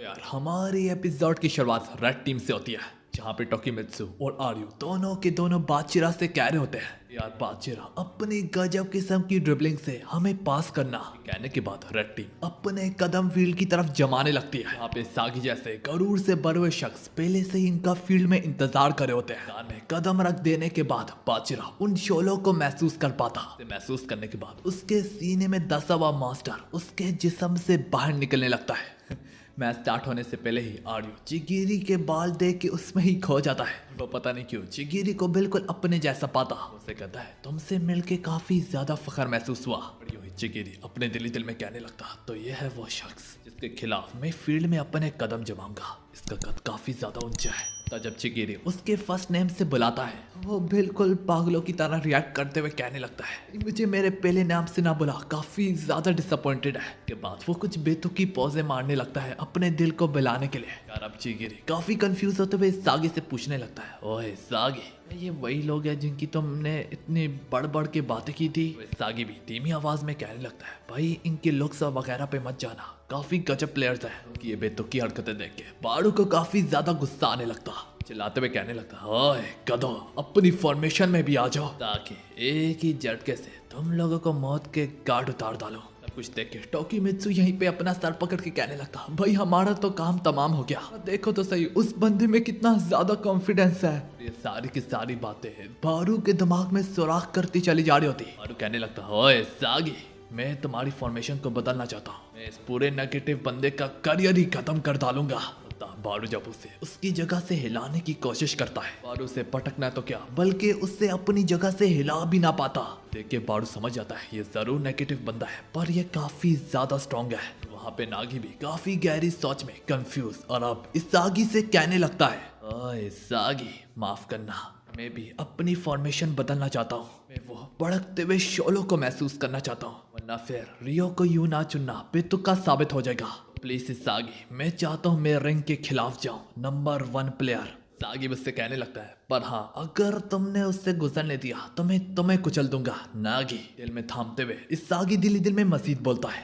यार हमारी एपिसोड की शुरुआत रेड टीम से होती है, जहाँ पे टोकिमित्सु और आर्यू दोनों के दोनों बाचिरा से कह रहे होते हैं यार बाचिरा अपनी गजब किस्म की ड्रिबलिंग से हमें पास करना। कहने के बाद रेड टीम अपने कदम फील्ड की तरफ जमाने लगती है। यहाँ पे सागी जैसे गरूर से भरे हुए शख्स पहले से ही इनका फील्ड में इंतजार करे होते हैं। कान में कदम रख देने के बाद बाचिरा उन शोलों को महसूस कर पाता। महसूस करने के बाद उसके सीने में दसा हुआ मास्टर उसके जिस्म से बाहर निकलने लगता है। मैच स्टार्ट होने से पहले ही आर्यू चिगिरी के बाल देख के उसमें ही खो जाता है। वो पता नहीं क्यों चिगिरी को बिल्कुल अपने जैसा पाता। उसे कहता है तुमसे मिलके काफी ज्यादा फख्र महसूस हुआ। यूं ही चिगिरी अपने दिल में कहने लगता तो ये है वो शख्स जिसके खिलाफ मैं फील्ड में अपने कदम जमाऊंगा। इसका कद काफी ज्यादा ऊंचा है। जब चिगिरी उसके फर्स्ट नेम से बुलाता है वो बिल्कुल पागलों की तरह रिएक्ट करते हुए कहने लगता है मुझे मेरे पहले नाम से ना बुला। काफी ज्यादा डिसअपॉइंटेड है। के बाद वो कुछ बेतुकी पौजे मारने लगता है अपने दिल को बहलाने के लिए। यार अब चिगिरी काफी कंफ्यूज होते हुए सागी से पूछने लगता है ओए सागी ये वही लोग हैं जिनकी तुमने इतनी बढ़ बढ़ के बातें की थी? सागी भी धीमी आवाज में कहने लगता है भाई इनके लुक्स वगैरह पे मत जाना, काफी गजब प्लेयर्स हैं। उनकी ये बेतुकी हरकतें देख के बाड़ू को काफी ज्यादा गुस्सा आने लगता। चिल्लाते हुए कहने लगता ओए गधो अपनी फॉर्मेशन में भी आ जाओ ताकि एक ही झटके से तुम लोगों को मौत के गार्ड उतार डालो। कुछ देख के टोकिमित्सु यहीं पे अपना सर पकड़ के कहने लगता भाई हमारा तो काम तमाम हो गया। देखो तो सही उस बंदे में कितना ज्यादा कॉन्फिडेंस है। ये सारी की सारी बातें बारू के दिमाग में सुराख करती चली जा रही होती। बारू कहने लगता ओए सागी मैं तुम्हारी फॉर्मेशन को बदलना चाहता हूँ। मैं इस पूरे नेगेटिव बंदे का करियर ही खत्म कर डालूंगा। बारू जब उसे उसकी जगह से हिलाने की कोशिश करता है बारू से पटकना तो क्या बल्कि उससे अपनी जगह से हिला भी ना पाता। देख के बारू समझ जाता है ये जरूर नेगेटिव बंदा है पर ये काफी ज्यादा स्ट्रॉन्ग है। वहाँ पे नागी भी काफी गहरी सोच में कंफ्यूज और अब इस सागी से कहने लगता है ओए सागी माफ करना मैं भी अपनी फॉर्मेशन बदलना चाहता हूँ। मैं वो भड़कते हुए शोलों को महसूस करना चाहता हूँ वरना फिर रियो को यूं ना चुनना बेतुका साबित हो जाएगा। प्लीज सागी मैं चाहता हूँ मैं रिंग के खिलाफ जाऊँ नंबर 1 प्लेयर। सागी मुझसे कहने लगता है पर हाँ अगर तुमने उससे गुजरने दिया तो मैं तुम्हें कुचल दूंगा। नागी दिल में थामते हुए इस सागी दिल में मजीद बोलता है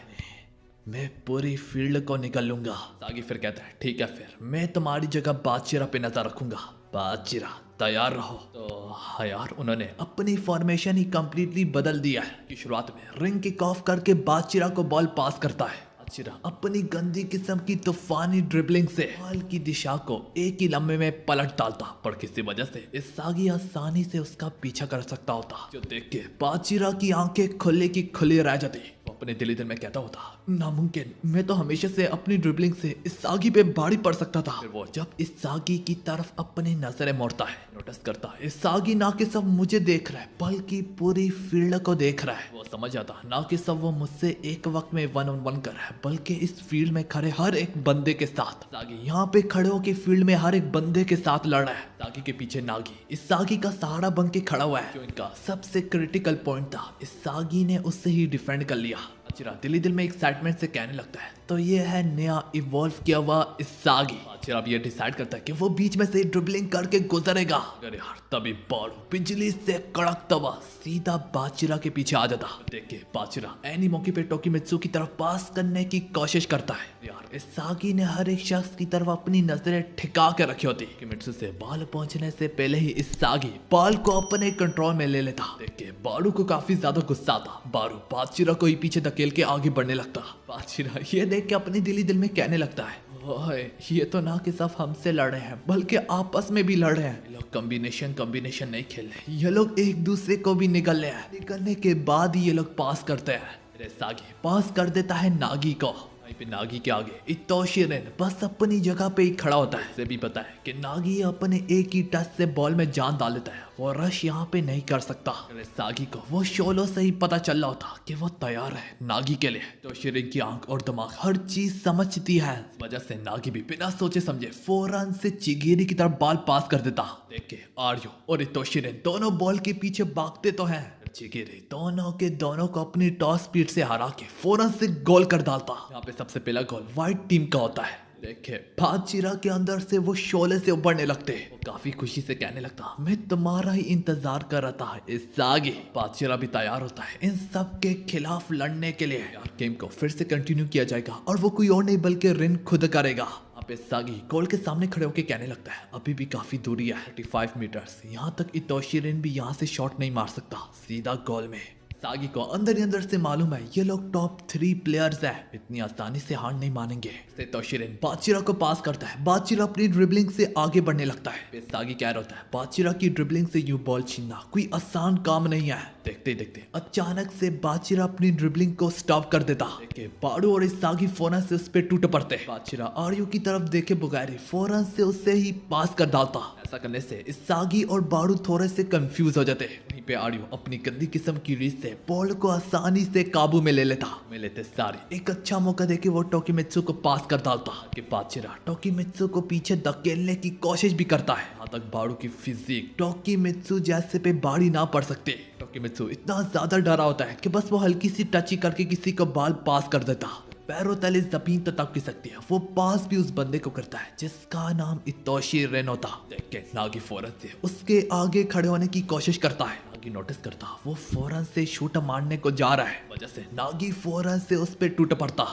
मैं पूरी फील्ड को निकल लूंगा। सागी फिर कहता है ठीक है फिर मैं तुम्हारी जगह बादशिरा पे नजर रखूंगा। बादशिरा तैयार रहो। तो हाँ यार उन्होंने अपनी फॉर्मेशन ही कंप्लीटली बदल दिया है कि शुरुआत में रिंग किक ऑफ करके बादशिरा को बॉल पास करता है। बादशिरा अपनी गंदी किस्म की तूफानी ड्रिबलिंग से बॉल की दिशा को एक ही लम्हे में पलट डालता पर किसी वजह से इस सागी आसानी से उसका पीछा कर सकता होता जो देख के बादशिरा की आंखें खुली की खुली रह जाती। अपने दिल में कहता होता नामुमकिन मैं तो हमेशा से अपनी ड्रिबलिंग से इस सागी पे भारी पड़ सकता था। फिर वो जब इस सागी की तरफ अपनी नजरें मोड़ता है नोटिस करता है इस सागी ना कि सब मुझे देख रहा है बल्कि पूरी फील्ड को देख रहा है। वो समझ जाता ना कि सब वो मुझसे एक वक्त में 1-on-1 कर रहा है बल्कि इस फील्ड में खड़े हर एक बंदे के साथ। सागी यहाँ पे खड़े होकर फील्ड में हर एक बंदे के साथ लड़ रहा है। सागी के पीछे नागी इस सागी का सहारा बन के खड़ा हुआ है जो इनका सबसे क्रिटिकल पॉइंट था। इस सागी ने उससे ही डिफेंड कर लिया। बादशिरा दिल में एक्साइटमेंट से कहने लगता है तो ये है नया इवॉल्व किया हुआ इस सागी। बादशिरा अब ये डिसाइड करता है कि वो बीच में से ड्रिबलिंग करके गुजरेगा। अरे यार तभी बाड़ू बिजली से कड़कता हुआ सीधा बादशिरा के पीछे आ जाता। देख के बादशिरा एनी मौके पे टोकिमित्सु की तरफ पास करने की कोशिश करता है। यार इस सागी ने हर एक शख्स की तरफ अपनी नजरें ठिका के रखी होती। टोकिमित्सु से बॉल पहुंचने से पहले ही इस सागी बॉल को अपने कंट्रोल में ले लेता। देख के बाड़ू को काफी ज्यादा गुस्सा आता। बाड़ू बादशिरा को ही पीछे धकेल के आगे बढ़ने लगता। बादशिरा ये देख के अपने दिल में कहने लगता है ओए ये तो ना कि सिर्फ हमसे लड़ रहे हैं बल्कि आपस में भी लड़ रहे हैं। ये लोग कॉम्बिनेशन नहीं खेल रहे, ये लोग एक दूसरे को भी निकल रहे हैं। निकलने के बाद ही ये लोग पास करते हैं। अरे सागी पास कर देता है नागी को। पे नागी के आगे इतोशी रेन बस अपनी जगह पे ही खड़ा होता है। इसे भी पता है कि नागी अपने एक ही टच से बॉल में जान डाल देता है। वो रश यहाँ पे नहीं कर सकता। सागी को वो शोलों से ही पता चल रहा होता कि वो तैयार है नागी के लिए। इतोशी रेन की आंख और दिमाग हर चीज समझती है। इस वजह से नागी भी बिना सोचे समझे फौरन से चिगिरी की तरफ बॉल पास कर देता। देख के आर्यो और इतोशी रेन दोनों बॉल के पीछे भागते तो हैं। चिगिरी दोनों के दोनों को अपनी टॉस स्पीड से हरा के फौरन से गोल कर डालता। यहाँ पे सबसे पहला गोल व्हाइट टीम का होता है। देखे बादशिरा के अंदर से वो शोले से उभरने लगते। वो काफी खुशी से कहने लगता मैं तुम्हारा ही इंतजार कर रहा था इस सागी। बादशिरा भी तैयार होता है इन सब के खिलाफ लड़ने के लिए। यार गेम को फिर से कंटिन्यू किया जाएगा और वो कोई और नहीं बल्कि रिन खुद करेगा। पे सागी गोल के सामने खड़े होकर कहने लगता है अभी भी काफी दूरी है 35 मीटर्स, यहाँ तक इतोशी रिन भी यहाँ से शॉट नहीं मार सकता, सीधा गोल में। सागी को अंदर ही अंदर से मालूम है ये लोग टॉप 3 प्लेयर्स है, इतनी आसानी से हार नहीं मानेंगे। इतोशी रिन बाचिरा को पास करता है, बाचिरा अपनी ड्रिबलिंग से आगे बढ़ने लगता है। फिर सागी कह रहा होता है बाचिरा की ड्रिबलिंग से यूं बॉल छीनना कोई आसान काम नहीं है। देखते देखते अचानक से बाचिरा अपनी ड्रिबलिंग को स्टॉप कर देता। देखे बाड़ू और सागी फौरन से उस पर टूट पड़ते। बाचिरा आर्यू की तरफ देखे बगैर फौरन से उससे ही पास कर डालता। ऐसा करने से सागी और बाड़ू थोड़े से कंफ्यूज हो जाते। वहीं पे आर्यू अपनी गंदी किस्म की रीत से बॉल को आसानी से काबू में ले लेते सारे एक अच्छा मौका देके वो टोकीमित्सु को पास कर डालता कि बाचिरा टोकीमित्सु को पीछे धकेलने की कोशिश भी करता है। यहाँ तक बाड़ू की फिजिक टोकीमित्सु जैसे पे बाड़ी ना पड़ सकते। टोकीमित्सु इतना ज्यादा डरा होता है कि बस वो हल्की सी टच ही करके किसी को बाल पास कर देता। पैरों तले जमीन तक की सकती है, वो पास भी उस बंदे को करता है जिसका नाम इतोशी रिन होता। देख के नागी फौरन से उसके आगे खड़े होने की कोशिश करता है। नागी नोटिस करता वो फौरन से शूट मारने को जा रहा है, वजह से नागी फौरन से उस पे टूट पड़ता।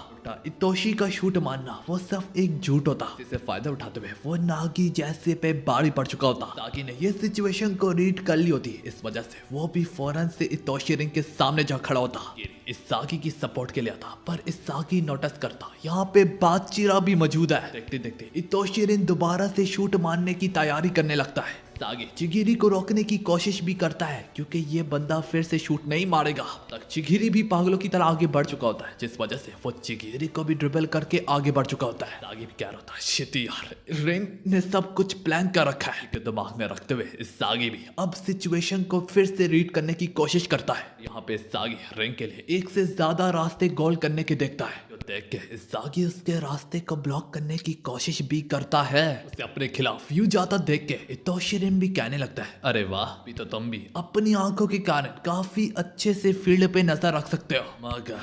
इतोशी का शूट मारना वो सिर्फ एक झूठ होता, इसे फायदा उठाते हुए वो नागी जैसे पे बाड़ी पड़ चुका होता। नागी ने ये सिचुएशन को रीड कर ली होती, इस वजह से वो भी फौरन से इतोशी रिन के सामने जा खड़ा होता। इस सागी की सपोर्ट के लिए आता, पर इस सागी नोटिस करता यहाँ पे बाचिरा भी मौजूद है। देखते देखते इतोशी रिन दोबारा से शूट मारने की तैयारी करने लगता है। सागी चिगिरी को रोकने की कोशिश भी करता है क्योंकि ये बंदा फिर से शूट नहीं मारेगा। तक चिगिरी भी पागलों की तरह आगे बढ़ चुका होता है, जिस वजह से वो चिगिरी को भी ड्रिबल करके आगे बढ़ चुका होता है। सागी भी कह रहा होता है शिट यार, रिन ने सब कुछ प्लान कर रखा है। इसे दिमाग में रखते हुए इस सागी भी अब सिचुएशन को फिर से रीड करने की कोशिश करता है। यहाँ पे सागी रिन के लिए एक से ज्यादा रास्ते गोल करने के देखता है। देख के सागी उसके रास्ते को ब्लॉक करने की कोशिश भी करता है। उसे अपने खिलाफ यूं जाता देख के इतोशी रिन भी कहने लगता है अरे वाह, भी तो तुम भी अपनी आंखों के कारण काफी अच्छे से फील्ड पे नजर रख सकते हो। मगर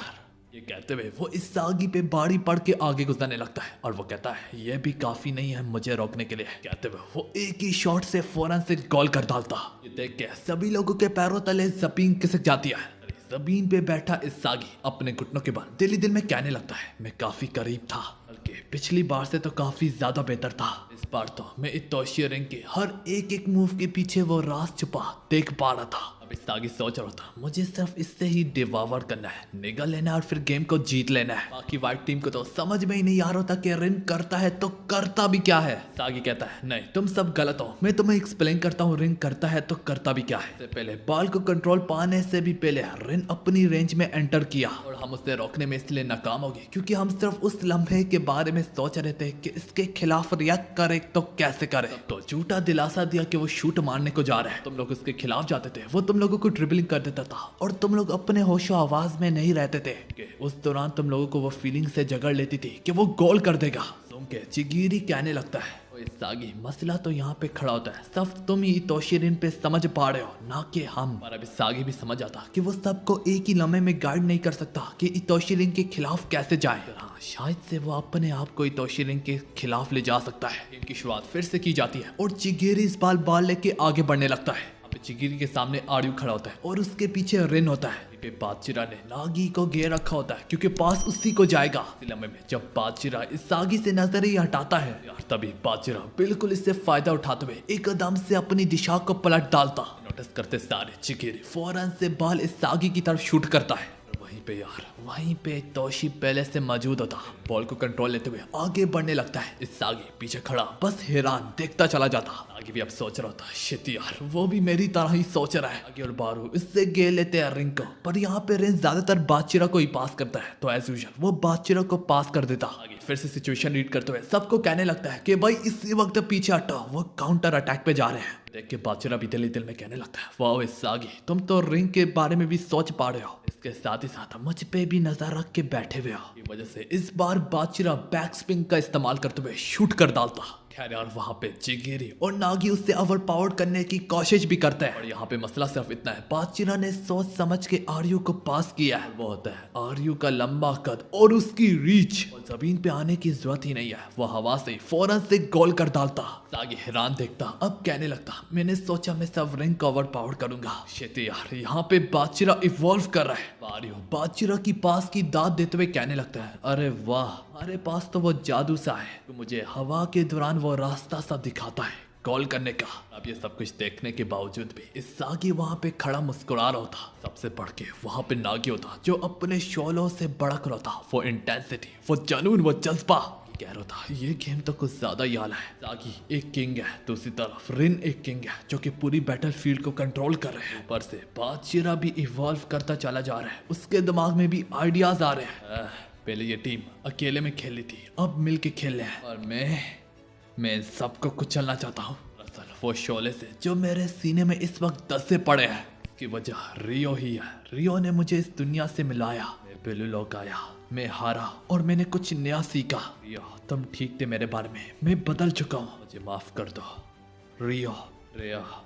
ये कहते हुए वो इस सागी पे बाड़ी पड़ के आगे गुजरने लगता है और वो कहता है ये भी काफी नहीं है मुझे रोकने के लिए। कहते हुए वो एक ही शॉट से फौरन से गोल कर डालता। ये देख के सभी लोगों के पैरों तले जमीन खिसक जाती है। जमीन पे बैठा इस सागी अपने घुटनों के बल दिल ही दिल में कहने लगता है मैं काफी करीब था, बल्कि पिछली बार से तो काफी ज्यादा बेहतर था। इस बार तो मैं इतोशी रिन के हर एक मूव के पीछे वो राज छुपा देख पा रहा था। अब इस सागी सोच रहा था मुझे सिर्फ इससे ही डिवावर करना है, निगल लेना है और फिर गेम को जीत लेना है। बाकी व्हाइट टीम को तो समझ में ही नहीं आ रहा था कि रिन करता है तो करता भी क्या है। सागी कहता है नहीं तुम सब गलत हो, मैं तुम्हें एक्सप्लेन करता हूँ रिन करता है तो करता भी क्या है। इससे पहले बॉल को कंट्रोल पाने से भी पहले रिन अपनी रेंज में एंटर किया और हम उसे रोकने में इसलिए नाकाम हो गए क्योंकि हम सिर्फ उस लम्हे के बारे में सोच रहे थे कि इसके खिलाफ रिएक्ट करे तो कैसे करे। तो झूठा दिलासा दिया कि वो शूट मारने को जा रहा है, तुम लोग उसके खिलाफ जाते थे, वो तुम लोगों को ड्रिबलिंग कर देता था और तुम लोग अपने होशो आवाज में नहीं रहते थे कि उस दौरान तुम लोगों को वो फीलिंग से जगड़ लेती थी कि वो गोल कर देगा। सुन के चिगिरी कहने लगता है सागी मसला तो यहाँ पे खड़ा होता है, सब तुम ही इतोशी रिन पे समझ पा रहे हो ना कि हम। पर अभी सागी भी समझ आता कि वो सबको एक ही लम्हे में गाइड नहीं कर सकता कि इतोशी रिन के खिलाफ कैसे जाए। हाँ, शायद से वो अपने आप को इतोशी रिन के खिलाफ ले जा सकता है। गेम की शुरुआत फिर से की जाती है और चिगिरी इस बाल लेके आगे बढ़ने लगता है। चिगिरी के सामने आर्यू खड़ा होता है और उसके पीछे रिन होता है। बाचिरा ने नागी को घेर रखा होता है क्योंकि पास उसी को जाएगा। लम्हे में जब बाचिरा इस सागी से नजर ही हटाता है यार, तभी बाचिरा बिल्कुल इससे फायदा उठाते हुए एकदम से अपनी दिशा को पलट डालता। नोटिस करते सारे चिगिरी फौरन से बाल इस सागी की तरफ शूट करता है। वहीं पे तोशी पहले से मौजूद होता, बॉल को कंट्रोल लेते हुए आगे बढ़ने लगता है। इस सागी पीछे खड़ा बस हैरान देखता चला जाता। आगे भी अब सोच रहा था शिट यार, वो भी मेरी तरह ही सोच रहा है। आगे और बारू इससे घेर लेते हैं रिंग को, पर यहाँ पे रिंग ज्यादातर बाचिरा को ही पास करता है, तो एज यूजुअल वो बाचिरा को पास कर देता। आगे फिर से सिचुएशन रीड करते हुए सबको कहने लगता है कि भाई इसी वक्त पीछे हटो, वो काउंटर अटैक पे जा रहे हैं। देख के बाचिरा भी दिल ही दिल में कहने लगता है वाह इस सागी, तुम तो रिंग के बारे में भी सोच पा रहे हो, इसके साथ ही साथ मुझ पे भी नजर रख के बैठे हुए हो। वजह से इस बार बाचिरा बैक स्पिन का इस्तेमाल करते हुए शूट कर डालता। खैर यार वहाँ पे चिगेरी और नागी उससे ओवर पावर्ड करने की कोशिश भी करते हैं और यहाँ पे मसला सिर्फ इतना है, बादशाह ने सोच समझ के आर्यू को पास किया है। वो होता है आर्यू का लंबा कद और उसकी रीच, और जमीन पे आने की जरूरत ही नहीं है, वो हवा से फौरन से गोल कर डालता। सागी हैरान देखता, अब कहने लगता मैंने सोचा मैं सब रिंग को ओवर पावर करूंगा। शिट यार यहाँ पे बादशाह इवॉल्व कर रहा है। आर्यू बादशाह की पास की दाद देते हुए कहने लगता है अरे वाह, हमारे पास तो वो जादू सा है, तो मुझे हवा के दौरान वो रास्ता सा दिखाता है कॉल करने का। अब ये सब कुछ देखने के बावजूद भी इस सागी वहाँ पे खड़ा मुस्कुरा रहा था। सबसे बढ़ के वहाँ पे नागी होता जो अपने शोलों से बड़क रहा था। वो इंटेंसिटी, वो जुनून, वो जज्बा। कह रहा था ये गेम तो कुछ ज्यादा ही आला है। सागी एक किंग है, दूसरी तरफ रिन एक किंग है जो कि पूरी बैटलफील्ड को कंट्रोल कर रहे हैं। ऊपर से बादशाह भी इवॉल्व करता चला जा रहा है, उसके दिमाग में भी आइडियाज आ रहे हैं। पहले ये टीम अकेले में खेल ली थी, अब मिल के खेल रहे हैं और मैं सबको कुचलना चाहता हूँ। दरअसल वो शोले से जो मेरे सीने में इस वक्त दसे पड़े हैं, इसकी वजह रियो ही है। रियो ने मुझे इस दुनिया से मिलाया, मैं बेलू लौक आया, मैं हारा और मैंने कुछ नया सीखा। रियो तुम ठीक थे मेरे बारे में, मैं बदल चुका हूँ, मुझे माफ कर दो। रियो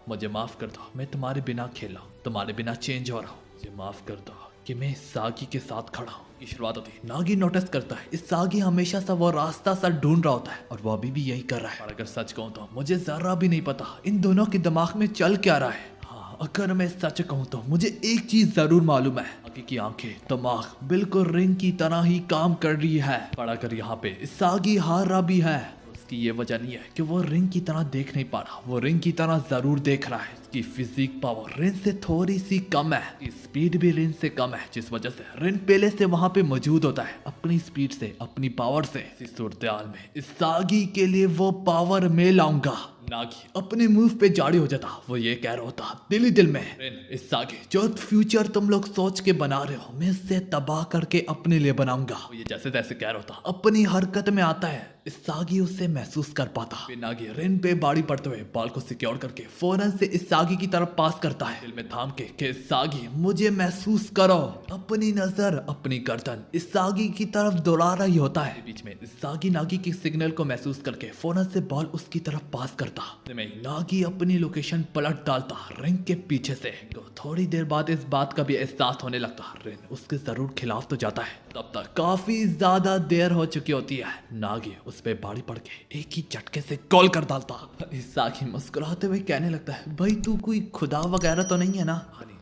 मुझे माफ कर दो, मैं तुम्हारे बिना खेला हूँ, तुम्हारे बिना चेंज हो रहा हूँ, मुझे माफ कर दो कि मैं सागी के साथ खड़ा हूँ। की शुरुआत होती है, नागी नोटिस करता है इस सागी हमेशा सा वो रास्ता सा ढूंढ रहा होता है और वो अभी भी यही कर रहा है। और अगर सच कहूँ तो मुझे जरा भी नहीं पता इन दोनों के दिमाग में चल क्या रहा है। हाँ, अगर मैं सच कहूँ तो मुझे एक चीज जरूर मालूम है, नागी की आंखें, दिमाग बिल्कुल रिंग की तरह ही काम कर रही है। पर अगर यहाँ पे सागी हार रहा भी है, उसकी ये वजह नहीं है कि वो रिंग की तरह देख नहीं पा रहा, वो रिंग की तरह जरूर देख रहा है। इसकी फिजिक पावर रिन से थोड़ी सी कम है, स्पीड भी रिन से कम है, जिस वजह से रिन पहले से वहां पे मौजूद होता है अपनी स्पीड से, अपनी पावर से। इस सूरत में इस सागी के लिए वो पावर मैं लाऊंगा। नागी अपने मूव पे जारी हो जाता, वो ये कह रहा होता दिल ही दिल में, रिन इस सागी जो फ्यूचर तुम लोग सोच के बना रहे हो, मैं इससे तबाह करके अपने लिए बनाऊंगा। वो ये जैसे तैसे कह रहा होता, अपनी हरकत में आता है इस सागी उसे महसूस कर पाता। नागी रिन पे बाड़ी पड़ते हुए बाल को सिक्योर करके फौरन से इस सागी की तरफ पास करता है, दिल में थाम के कि सागी मुझे महसूस करो। अपनी नजर, अपनी गर्दन इस सागी की तरफ दौड़ा रही होता है। बीच में इस सागी नागी की सिग्नल को महसूस करके फौरन से बॉल उसकी तरफ पास करता। नागी अपनी लोकेशन पलट डालता रिंग के पीछे से। तो थोड़ी देर बाद इस बात का भी एहसास होने लगता, रिन उसके जरूर खिलाफ तो जाता है। तब तक काफी ज्यादा देर हो चुकी होती है। नागी उस पे बाड़ी पड़ के एक ही झटके से गोल कर डालता। इस सागी मुस्कुराते हुए कहने लगता है भाई तू कोई खुदा वगैरह तो नहीं है ना।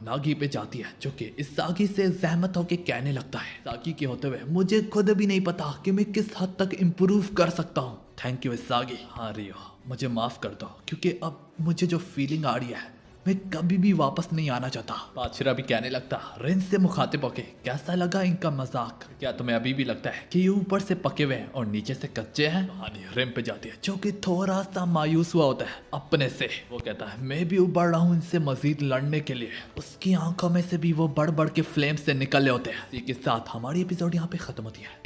नागी पे जाती है जो कि इस सागी से जहमत होके कहने लगता है, सागी के होते हुए मुझे खुद भी नहीं पता कि मैं किस हद तक इम्प्रूव कर सकता हूँ। थैंक यू इस सागी। हाँ रियो मुझे माफ कर दो, क्योंकि अब मुझे जो फीलिंग आ रही है मैं कभी भी वापस नहीं आना चाहता। बादशाह भी कहने लगता, रिन से मुखातिब होके कैसा लगा इनका मजाक? क्या तुम्हें अभी भी लगता है कि ये ऊपर से पके हुए हैं और नीचे से कच्चे हैं? कहानी रिन पे जाती है जो कि थोड़ा सा मायूस हुआ होता है अपने से। वो कहता है मैं भी उबड़ रहा हूँ इनसे मजीद लड़ने के लिए। उसकी आंखों में से भी वो बढ़ बढ़ के फ्लेम से निकले होते हैं। इसी के साथ हमारी एपिसोड यहाँ पे खत्म होती है।